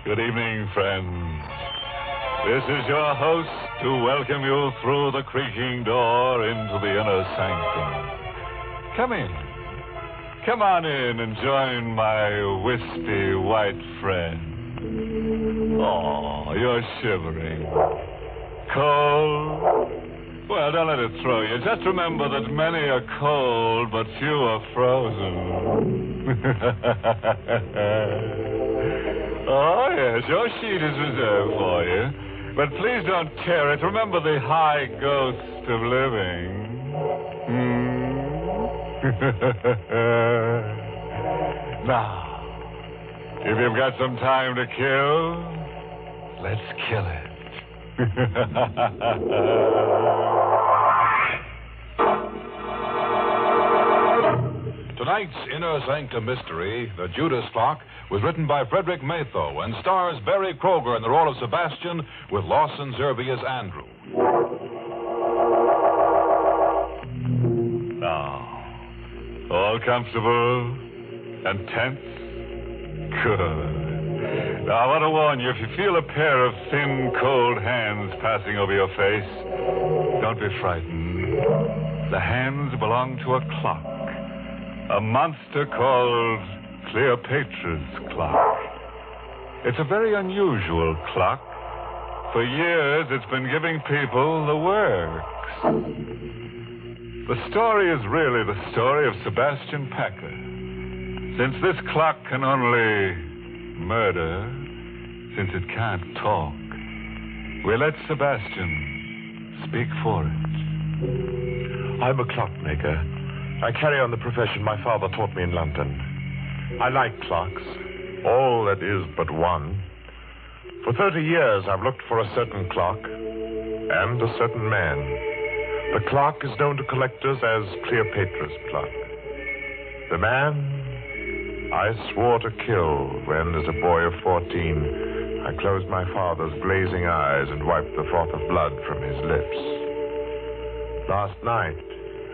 Good evening, friends. This is your host to welcome you through the creaking door into the Inner Sanctum. Come in. Come on in and join my wispy white friend. Oh, you're shivering. Cold? Well, don't let it throw you. Just remember that many are cold, but few are frozen. Oh, yes, your sheet is reserved for you. But please don't tear it. Remember the high ghost of living. Now, if you've got some time to kill, let's kill it. Tonight's Inner Sanctum mystery, The Judas Clock, was written by Frederick Matho and stars Barry Kroger in the role of Sebastian with Lawson Zerbe as Andrew. Now, all comfortable and tense? Good. Now, I want to warn you, if you feel a pair of thin, cold hands passing over your face, don't be frightened. The hands belong to a clock. A monster called Cleopatra's clock. It's a very unusual clock. For years, it's been giving people the works. The story is really the story of Sebastian Packer. Since this clock can only murder, since it can't talk, we let Sebastian speak for it. I'm a clockmaker. I carry on the profession my father taught me in London. I like clocks, all that is but one. For 30 years, I've looked for a certain clock and a certain man. The clock is known to collectors as Cleopatra's clock. The man I swore to kill when, as a boy of 14, I closed my father's glazing eyes and wiped the froth of blood from his lips. Last night,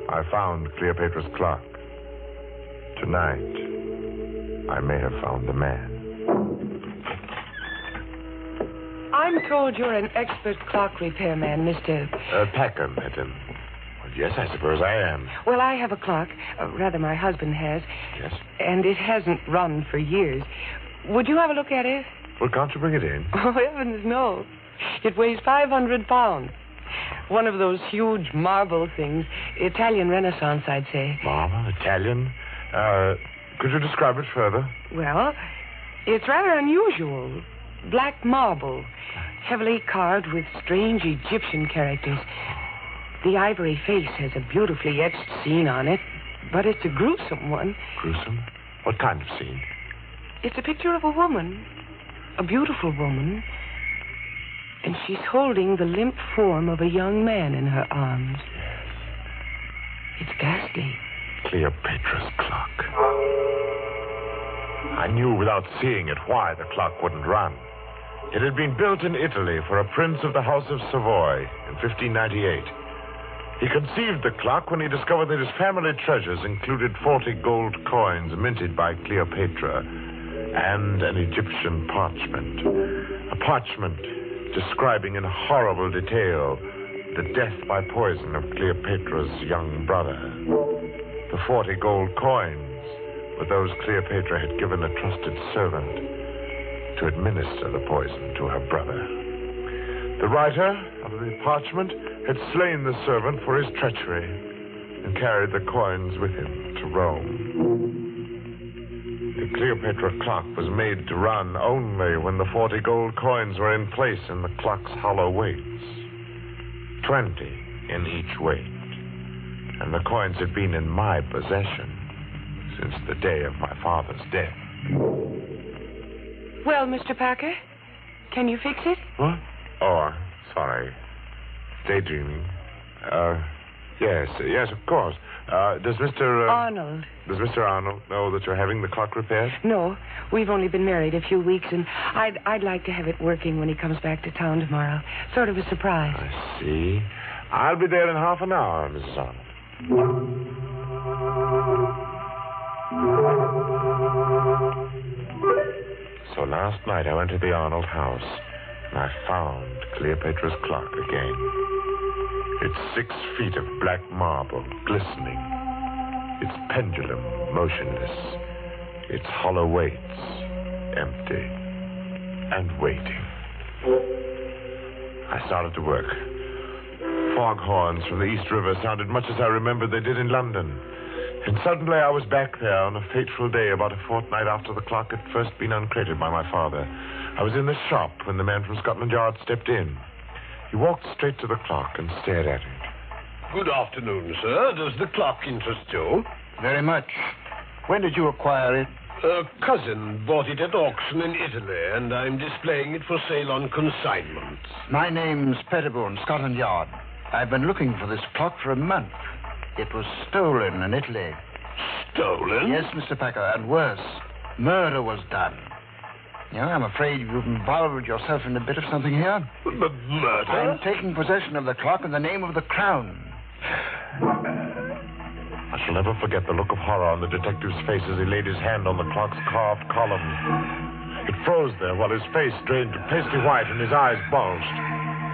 I found Cleopatra's clock. Tonight, I may have found the man. I'm told you're an expert clock repairman, Mr. Packer, madam. Well, yes, I suppose I am. Well, I have a clock. Rather, my husband has. Yes? And it hasn't run for years. Would you have a look at it? Well, can't you bring it in? Oh, heavens, no. It weighs 500 pounds. One of those huge marble things. Italian Renaissance, I'd say. Marble? Italian? Could you describe it further? Well, it's rather unusual. Black marble, heavily carved with strange Egyptian characters. The ivory face has a beautifully etched scene on it, but it's a gruesome one. Gruesome? What kind of scene? It's a picture of a woman, a beautiful woman, and she's holding the limp form of a young man in her arms. Yes. It's ghastly. Cleopatra's clock. I knew without seeing it why the clock wouldn't run. It had been built in Italy for a prince of the House of Savoy in 1598. He conceived the clock when he discovered that his family treasures included 40 gold coins minted by Cleopatra and an Egyptian parchment. A parchment describing in horrible detail the death by poison of Cleopatra's young brother. The 40 gold coins were those Cleopatra had given a trusted servant to administer the poison to her brother. The writer of the parchment had slain the servant for his treachery and carried the coins with him to Rome. The Cleopatra clock was made to run only when the 40 gold coins were in place in the clock's hollow weights. 20 in each weight. And the coins had been in my possession since the day of my father's death. Well, Mr. Packer, can you fix it? What? Oh, sorry. Daydreaming. Yes, of course. Does Mr. Arnold. Does Mr. Arnold know that you're having the clock repaired? No, we've only been married a few weeks, and I'd like to have it working when he comes back to town tomorrow. Sort of a surprise. I see. I'll be there in half an hour, Mrs. Arnold. So last night I went to the Arnold house, and I found Cleopatra's clock again. Its 6 feet of black marble, glistening. Its pendulum, motionless. Its hollow weights, empty. And waiting. I started to work. Foghorns from the East River sounded much as I remembered they did in London. And suddenly I was back there on a fateful day about a fortnight after the clock had first been uncrated by my father. I was in the shop when the man from Scotland Yard stepped in. He walked straight to the clock and stared at it. Good afternoon, sir. Does the clock interest you? Very much. When did you acquire it? A cousin bought it at auction in Italy, and I'm displaying it for sale on consignment. My name's Pettibone, Scotland Yard. I've been looking for this clock for a month. It was stolen in Italy. Stolen? Yes, Mr. Packer, and worse. Murder was done. I'm afraid you've involved yourself in a bit of something here. Murder? I'm taking possession of the clock in the name of the Crown. I shall never forget the look of horror on the detective's face as he laid his hand on the clock's carved column. It froze there while his face drained to pasty white and his eyes bulged.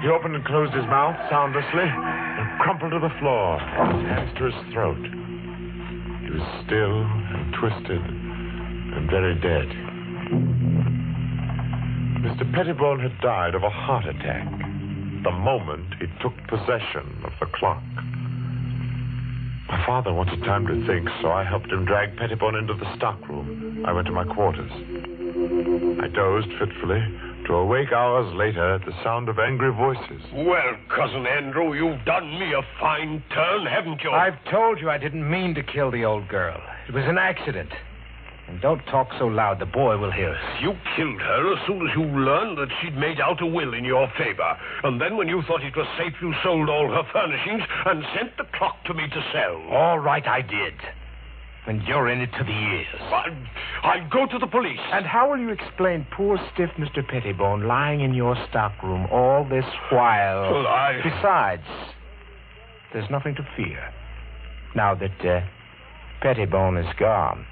He opened and closed his mouth soundlessly and crumpled to the floor, his hands to his throat. He was still and twisted and very dead. Mr. Pettibone had died of a heart attack the moment he took possession of the clock. My father wanted time to think, so I helped him drag Pettibone into the stockroom. I went to my quarters. I dozed fitfully to awake hours later at the sound of angry voices. Well, Cousin Andrew, you've done me a fine turn, haven't you? I've told you I didn't mean to kill the old girl. It was an accident. And don't talk so loud. The boy will hear us. You killed her as soon as you learned that she'd made out a will in your favor. And then when you thought it was safe, you sold all her furnishings and sent the clock to me to sell. All right, I did. And you're in it to the ears. I'll go to the police. And how will you explain poor stiff Mr. Pettibone lying in your stockroom all this while? Well, Besides, there's nothing to fear. Now that Pettibone is gone.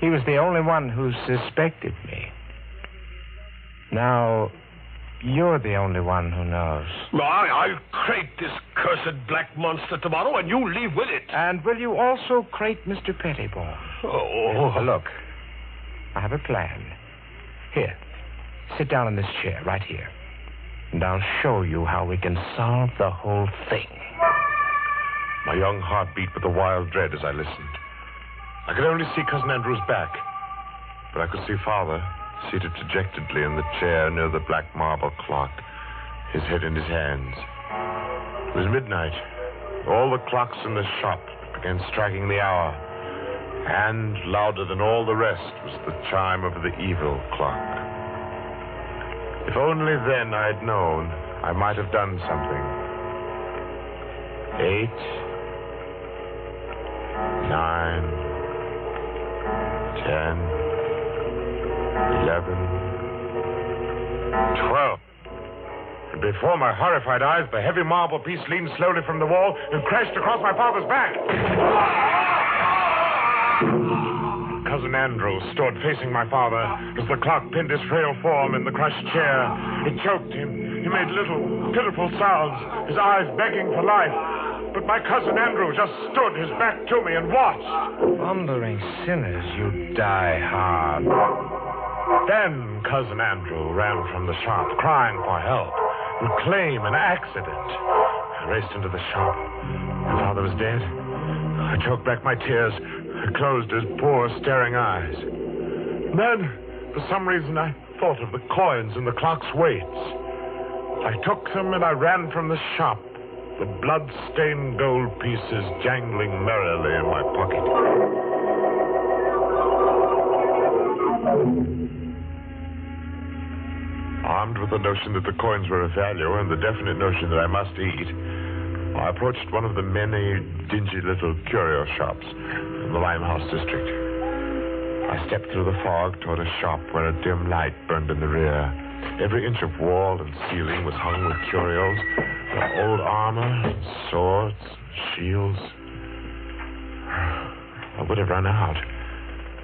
He was the only one who suspected me. Now, you're the only one who knows. I'll crate this cursed black monster tomorrow, and you leave with it. And will you also crate Mr. Pettibone? Oh. Look, I have a plan. Here, sit down in this chair right here. And I'll show you how we can solve the whole thing. My young heart beat with a wild dread as I listened. I could only see Cousin Andrew's back, but I could see Father seated dejectedly in the chair near the black marble clock, his head in his hands. It was midnight. All the clocks in the shop began striking the hour, and louder than all the rest was the chime of the evil clock. If only then I had known, I might have done something. 8, 9, 10, 11, 12. And before my horrified eyes, the heavy marble piece leaned slowly from the wall and crashed across my father's back. Cousin Andrew stood facing my father as the clock pinned his frail form in the crushed chair. It choked him. He made little, pitiful sounds, his eyes begging for life. But my cousin Andrew just stood his back to me and watched. Thundering sinners, you die hard. Then Cousin Andrew ran from the shop, crying for help, and claim an accident. I raced into the shop. My father was dead. I choked back my tears and closed his poor, staring eyes. Then, for some reason, I thought of the coins in the clock's weights. I took them and I ran from the shop, the blood-stained gold pieces jangling merrily in my pocket. Armed with the notion that the coins were of value and the definite notion that I must eat, I approached one of the many dingy little curio shops in the Limehouse district. I stepped through the fog toward a shop where a dim light burned in the rear. Every inch of wall and ceiling was hung with curios, old armor, swords, shields. I would have run out,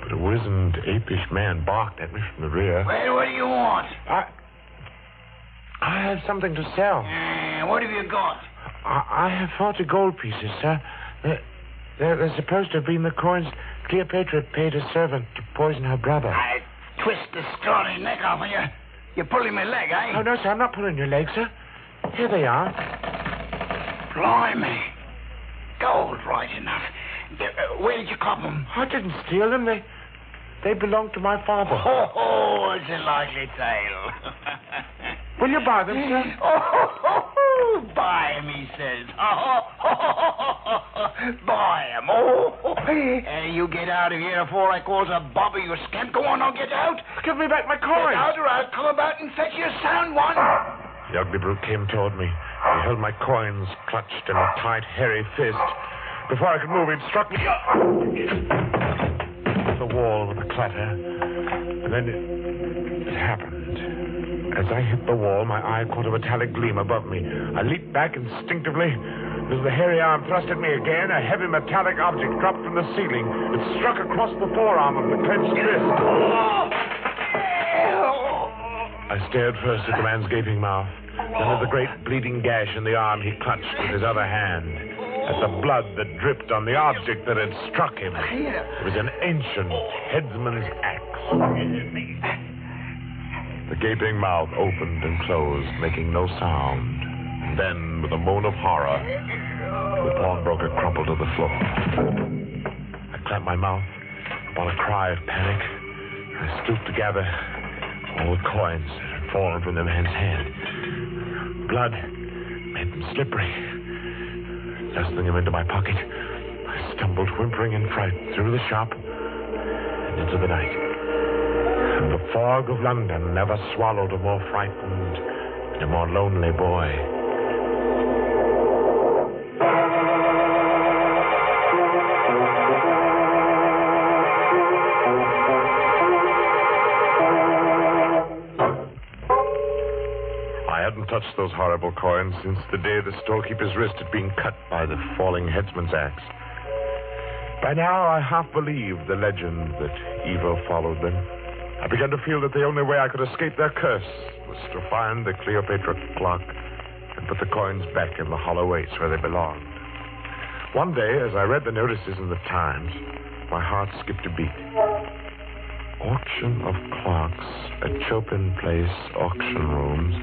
But a wizened, apish man barked at me from the rear. Well, what do you want? I have something to sell. What have you got? I have 40 gold pieces, sir. They're supposed to have been the coins Cleopatra paid a servant to poison her brother. I twist the scrawny neck off of you. You're pulling my leg, eh? Oh, no, sir, I'm not pulling your leg, sir. Here they are. Blimey. Gold, right enough. Where did you cop them? I didn't steal them. They belonged to my father. Oh, it's a likely tale. Will you buy them, sir? Oh, buy 'em, he says. Buy 'em. You get out of here before I cause a bobber, you scamp. Go on, now, get out. Give me back my Get coins. out or I'll come about and fetch you a sound one. The ugly brute came toward me. He held my coins clutched in a tight, hairy fist. Before I could move, he'd struck me the wall with a clatter. And then it happened. As I hit the wall, my eye caught a metallic gleam above me. I leaped back instinctively. As the hairy arm thrust at me again, a heavy metallic object dropped from the ceiling. It struck across the forearm of the clenched fist. I stared first at the man's gaping mouth, then at the great bleeding gash in the arm he clutched with his other hand, at the blood that dripped on the object that had struck him. It was an ancient headsman's axe. The gaping mouth opened and closed, making no sound. And then, with a moan of horror, the pawnbroker crumpled to the floor. I clamped my mouth upon a cry of panic. I stooped to gather all the coins that had fallen from the man's hand. Blood made them slippery. Thrusting them into my pocket, I stumbled, whimpering in fright, through the shop and into the night. And the fog of London never swallowed a more frightened and a more lonely boy. I hadn't touched those horrible coins since the day the storekeeper's wrist had been cut by the falling headsman's axe. By now, I half believed the legend that evil followed them. I began to feel that the only way I could escape their curse was to find the Cleopatra clock and put the coins back in the hollow weights where they belonged. One day, as I read the notices in the Times, my heart skipped a beat. Auction of clocks at Chopin Place auction rooms,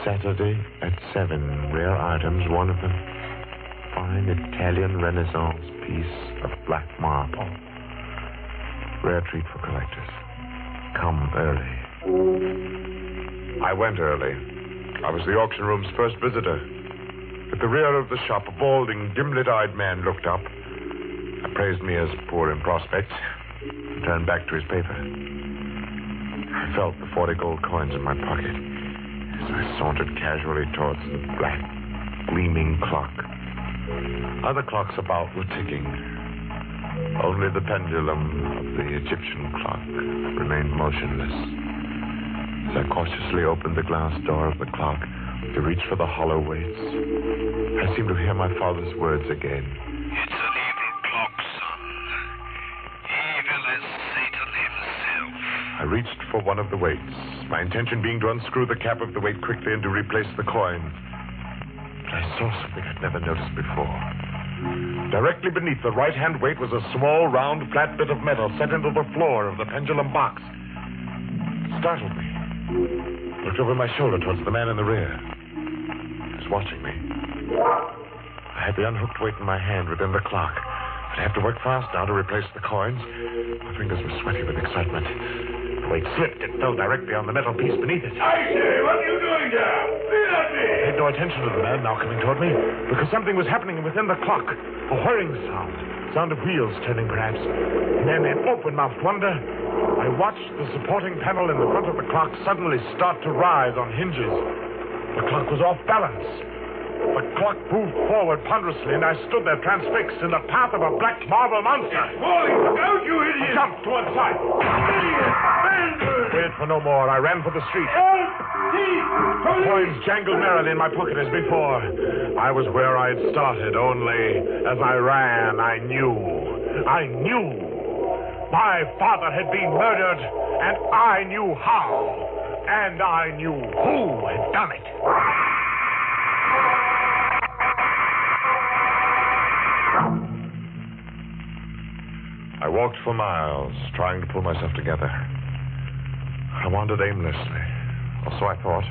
Saturday at 7. Rare items, one of them, fine Italian Renaissance piece of black marble. Rare treat for collectors. Come early. I went early. I was the auction room's first visitor. At the rear of the shop, a balding, dim-lit-eyed man looked up, appraised me as poor in prospects, and turned back to his paper. I felt the 40 gold coins in my pocket as I sauntered casually towards the black, gleaming clock. Other clocks about were ticking. Only the pendulum of the Egyptian clock remained motionless. As I cautiously opened the glass door of the clock to reach for the hollow weights, I seemed to hear my father's words again. It's an evil clock, son. Evil as Satan himself. I reached for one of the weights, my intention being to unscrew the cap of the weight quickly and to replace the coin. But I saw something I'd never noticed before. Directly beneath the right-hand weight was a small, round, flat bit of metal set into the floor of the pendulum box. It startled me. I looked over my shoulder towards the man in the rear. He was watching me. I had the unhooked weight in my hand within the clock. I'd have to work fast now to replace the coins. My fingers were sweaty with excitement. The weight slipped. It fell directly on the metal piece beneath it. I say, what are you doing there? Leave at me! I paid no attention to the man now coming toward me because something was happening within the clock. A whirring sound of wheels turning perhaps. And then in open-mouthed wonder, I watched the supporting panel in the front of the clock suddenly start to rise on hinges. The clock was off balance. The clock moved forward ponderously, and I stood there transfixed in the path of a black marble monster. Falling! Look out, you idiot! I jumped to one side. Idiot! Bender! Waited for no more. I ran for the street. Help! Thief! The coins jangled merrily in my pocket as before. I was where I had started, only as I ran, I knew My father had been murdered, and I knew how. And I knew who had done it. I walked for miles, trying to pull myself together. I wandered aimlessly, or so I thought.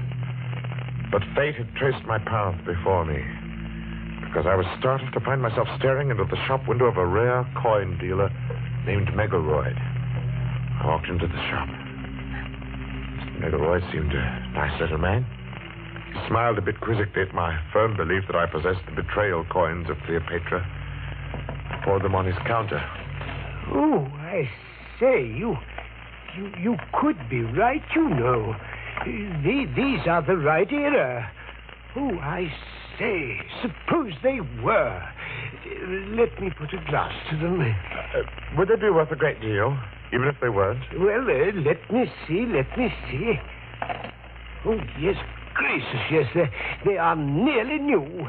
But fate had traced my path before me, because I was startled to find myself staring into the shop window of a rare coin dealer named Megaroyd. I walked into the shop. Mr. Megaroyd seemed a nice little man. He smiled a bit quizzically at my firm belief that I possessed the betrayal coins of Cleopatra. I poured them on his counter. Oh, I say, you could be right, you know. These are the right era. Oh, I say, suppose they were. Let me put a glass to them. Would they be worth a great deal, even if they weren't? Well, let me see. Oh, yes, gracious, yes, they are nearly new.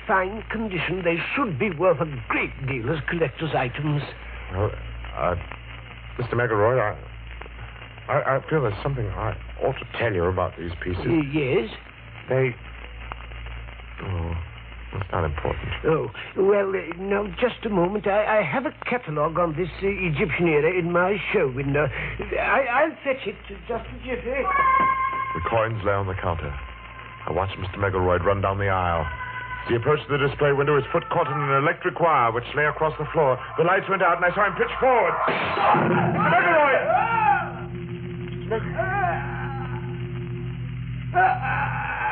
Fine condition. They should be worth a great deal as collector's items. Well, Mr. Megaroyd, I feel there's something I ought to tell you about these pieces. Yes? It's not important. Oh, well, now, just a moment. I have a catalogue on this Egyptian era in my show window. I'll fetch it just a jiffy. The coins lay on the counter. I watched Mr. Megaroyd run down the aisle. As he approached the display window, his foot caught in an electric wire which lay across the floor. The lights went out, and I saw him pitch forward. Mr. Megaroyd!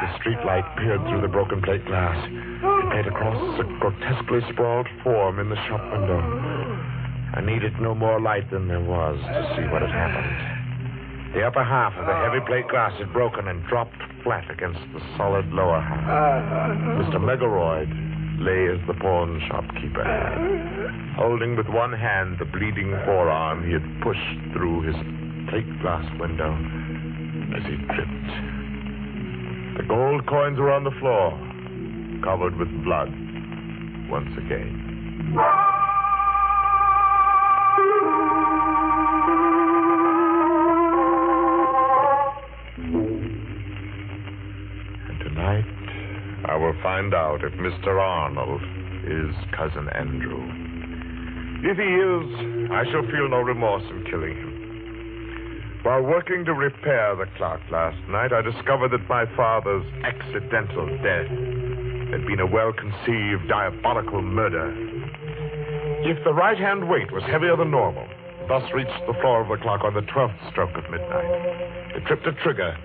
The street light peered through the broken plate glass. It made across a grotesquely sprawled form in the shop window. I needed no more light than there was to see what had happened. The upper half of the heavy plate glass had broken and dropped flat against the solid lower half. Mr. Megaroyd lay as the pawn shopkeeper had, holding with one hand the bleeding forearm he had pushed through his plate glass window as he tripped. The gold coins were on the floor, covered with blood once again. And tonight, I will find out if Mr. Arnold is Cousin Andrew. If he is, I shall feel no remorse in killing him. While working to repair the clock last night, I discovered that my father's accidental death had been a well-conceived, diabolical murder. If the right-hand weight was heavier than normal, thus reached the floor of the clock on the 12th stroke of midnight, it tripped a trigger,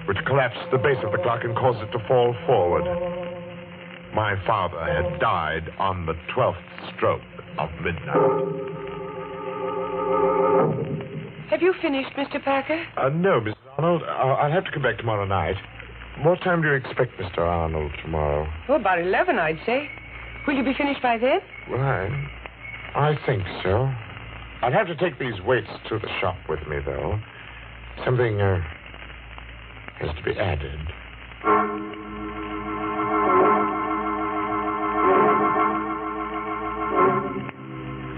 which collapsed the base of the clock and caused it to fall forward. My father had died on the 12th stroke of midnight. Have you finished, Mr. Packer? No, Mrs. Arnold. I'll have to come back tomorrow night. What time do you expect Mr. Arnold tomorrow? Oh, about 11, I'd say. Will you be finished by then? Well, I think so. I'll have to take these weights to the shop with me, though. Something has to be added.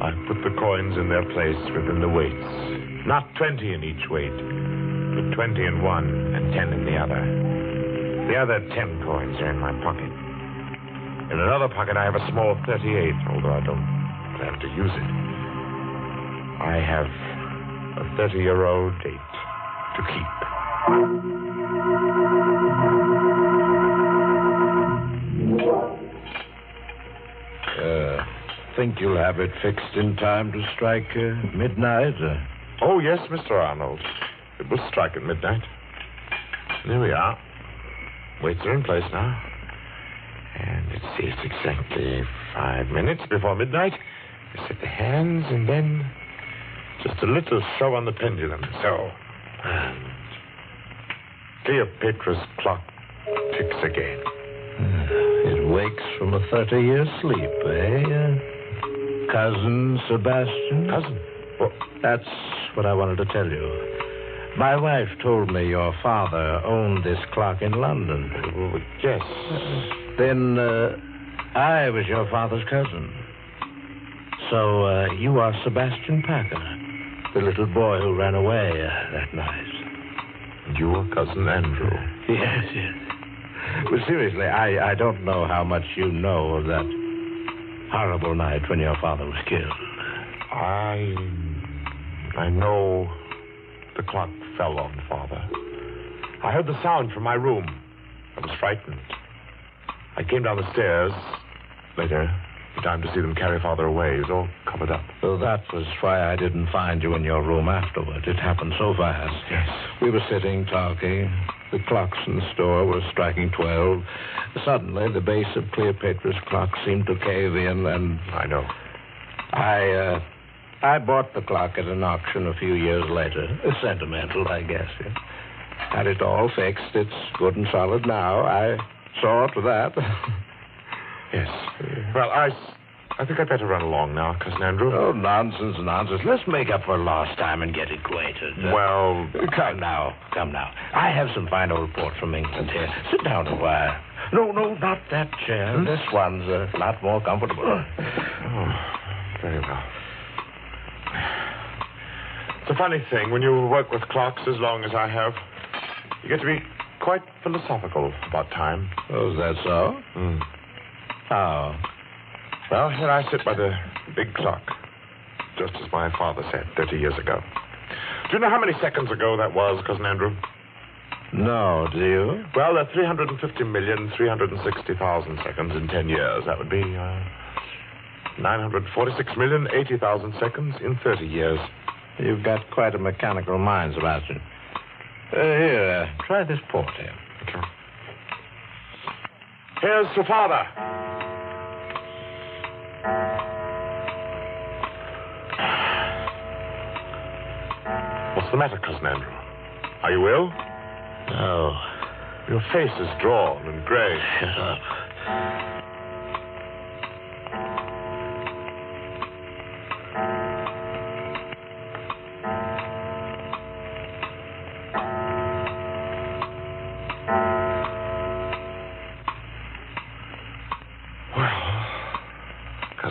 I put the coins in their place within the weights. Not 20 in each weight, but 20 in one and 10 in the other. The other 10 coins are in my pocket. In another pocket, I have a small 38, although I don't plan to use it. I have a 30-year-old date to keep. Think you'll have it fixed in time to strike midnight? Oh, yes, Mr. Arnold. It will strike at midnight. There we are. Weights are in place now. And let's see, it's exactly 5 minutes before midnight. I set the hands, and then just a little show on the pendulum. So, and Cleopatra's clock ticks again. It wakes from a 30-year sleep, eh? Cousin Sebastian? Cousin? Well, that's what I wanted to tell you. My wife told me your father owned this clock in London. Yes. Then I was your father's cousin. So you are Sebastian Packer. The little boy who ran away that night. And you were Cousin Andrew. Yes. But seriously, I don't know how much you know of that horrible night when your father was killed. I know the clock fell on Father. I heard the sound from my room. I was frightened. I came down the stairs later, in time to see them carry Father away. He was all covered up. So that was why I didn't find you in your room afterward. It happened so fast. Yes. We were sitting, talking. The clocks in the store were striking 12. Suddenly, the base of Cleopatra's clock seemed to cave in, and... I know. I bought the clock at an auction a few years later. Sentimental, I guess. Yeah. Had it all fixed. It's good and solid now. I saw to that. Yes. Well, I think I'd better run along now, Cousin Andrew. Oh, nonsense. Let's make up for lost time and get acquainted. Well... Come now. I have some final reports from England here. Sit down a while. No, not that chair. This one's a lot more comfortable. Oh, very well. It's a funny thing when you work with clocks as long as I have. You get to be quite philosophical about time. Oh, is that so? How? Well, here I sit by the big clock, just as my father said 30 years ago. Do you know how many seconds ago that was, Cousin Andrew? No, do you? Well, there are 350,360,000 seconds in 10 years. That would be 946,080,000 seconds in 30 years. You've got quite a mechanical mind, Sebastian. Here, try this port here. Okay. Here's to Father. What's the matter, Cousin Andrew? Are you ill? No. Your face is drawn and gray. Shut up.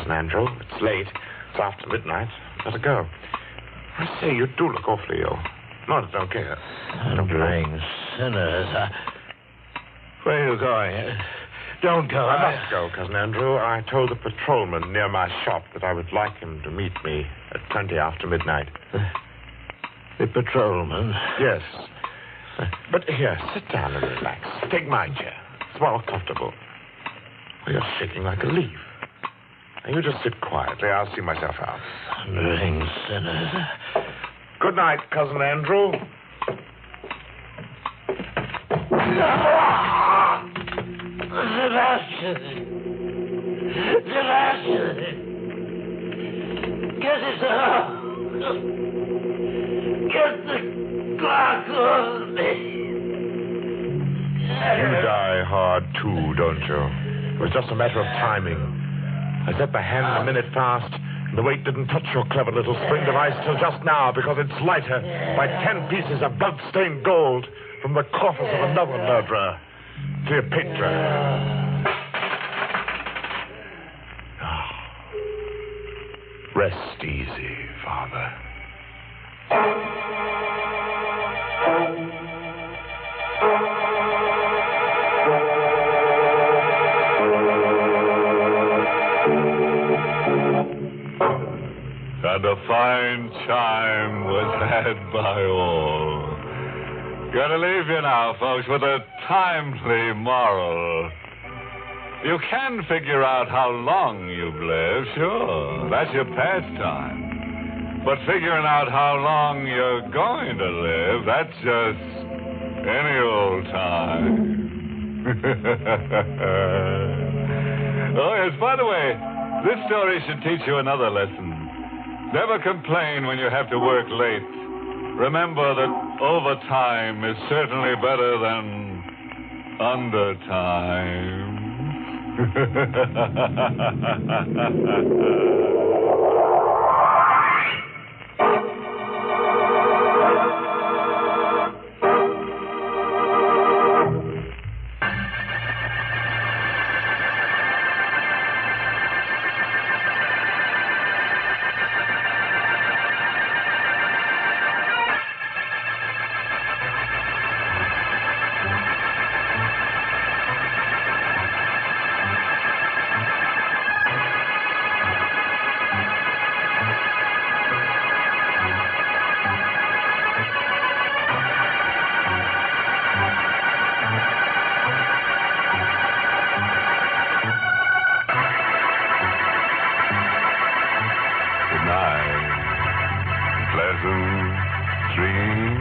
Andrew, it's late. It's after midnight. Better go. I say, you do look awfully ill. No, I don't care. Thundering sinners. Where are you going? Don't go. I must go, Cousin Andrew. I told the patrolman near my shop that I would like him to meet me at 20 after midnight. The patrolman? Yes. But here, sit down and relax. Take my chair. It's well comfortable. Well, you're shaking like a leaf. Now, you just sit quietly. I'll see myself out. Thundering sinners. Good night, Cousin Andrew. Sebastian! Get it out! Get the clock on me! You die hard, too, don't you? It was just a matter of timing. I set the hand a minute fast, and the weight didn't touch your clever little spring device till just now because it's lighter by 10 pieces of blood-stained gold from the coffers of another murderer, Cleopatra. Rest easy, Father. And a fine chime was had by all. Gonna leave you now, folks, with a timely moral. You can figure out how long you've lived, sure. That's your pastime. But figuring out how long you're going to live, that's just any old time. Oh, yes, by the way, this story should teach you another lesson. Never complain when you have to work late. Remember that overtime is certainly better than undertime. pleasant dreams.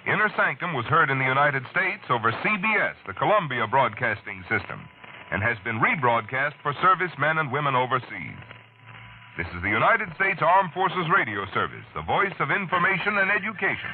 Inner Sanctum was heard in the United States over CBS, the Columbia Broadcasting System, and has been rebroadcast for servicemen and women overseas. This is the United States Armed Forces Radio Service, the voice of information and education.